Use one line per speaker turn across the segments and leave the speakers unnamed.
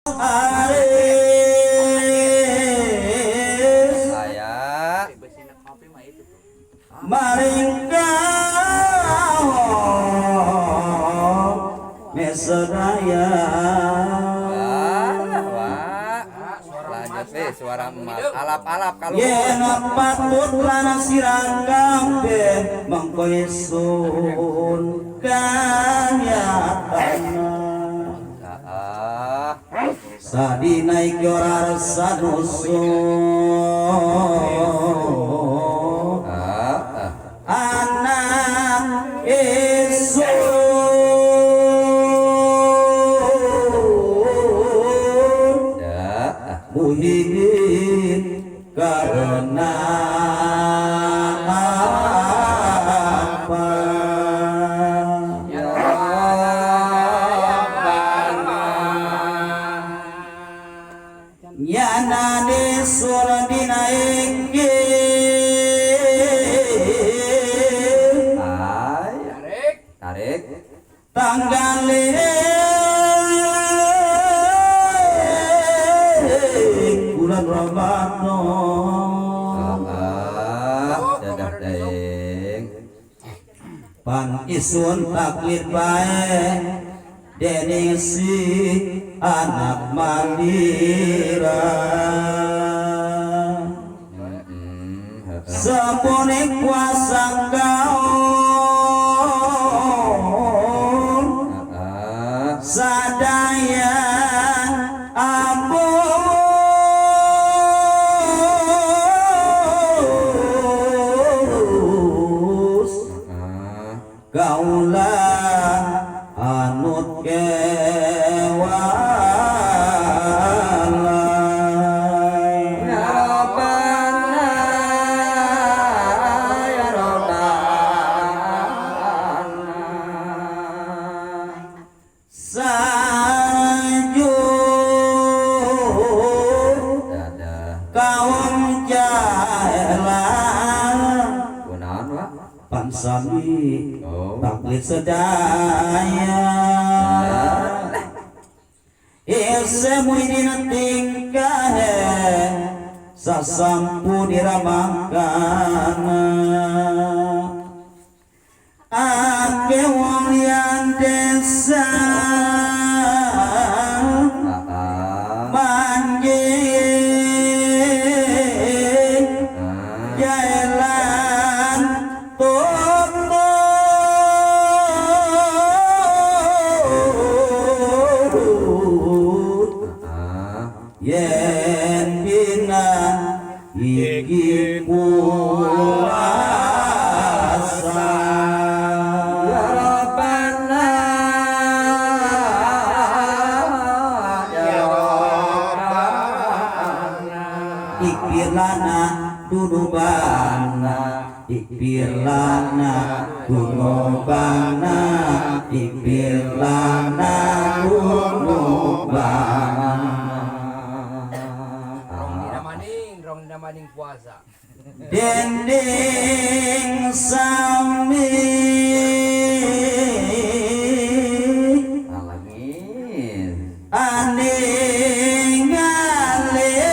Aris saya maring kau mesedaya suara emak alap-alap kalau yen patut lana sirang kabeh mangko isun kanyatana sadina iki ora resah nusun anak isun muhyiddin karena apa ya Rabbana nyana disul dinaiki tarik tanggalin bulan Ramadan dadah daeng pan isun taklid bae dening si anak mandira sepone kuasa gaul sadaya kaulah anut kewalai ya Rabbana ya Rabbana sajud kaum jahelan kunaon wa pansami taklid sedaya ese muidin tingkahe sasampu diramakan ake wong lian desa manjing jalan yen bina iki puasa ya Rabbana ya Rabbana ikbirlana dunubana ikbirlana dunubana ikbirlana dunubana
maning puasa
dending sami alamin aning alih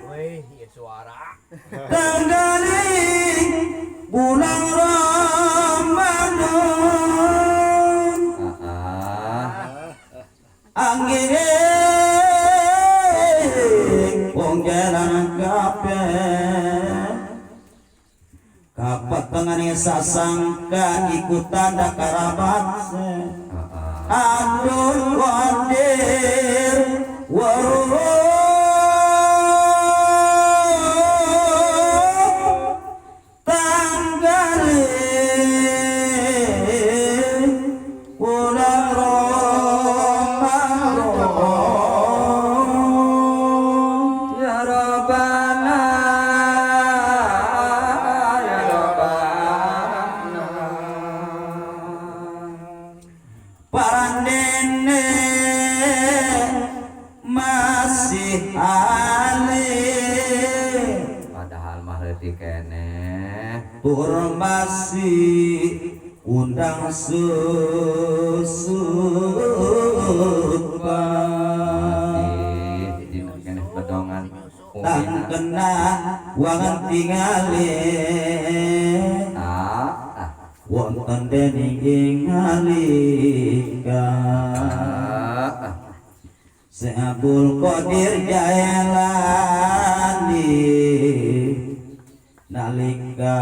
weh ya suara
tanggaling bulan Ramadan angin jalan kabeh kapatengane sasangka ikutan da karabat aduh qadir tanggalin bulan tur masih undang susah Di dina bedongan tang kena wangan tingali wonten dening ngalika Seabul Qadir Jailani nalika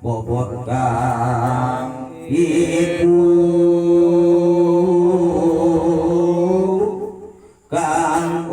bobot kang ibu kang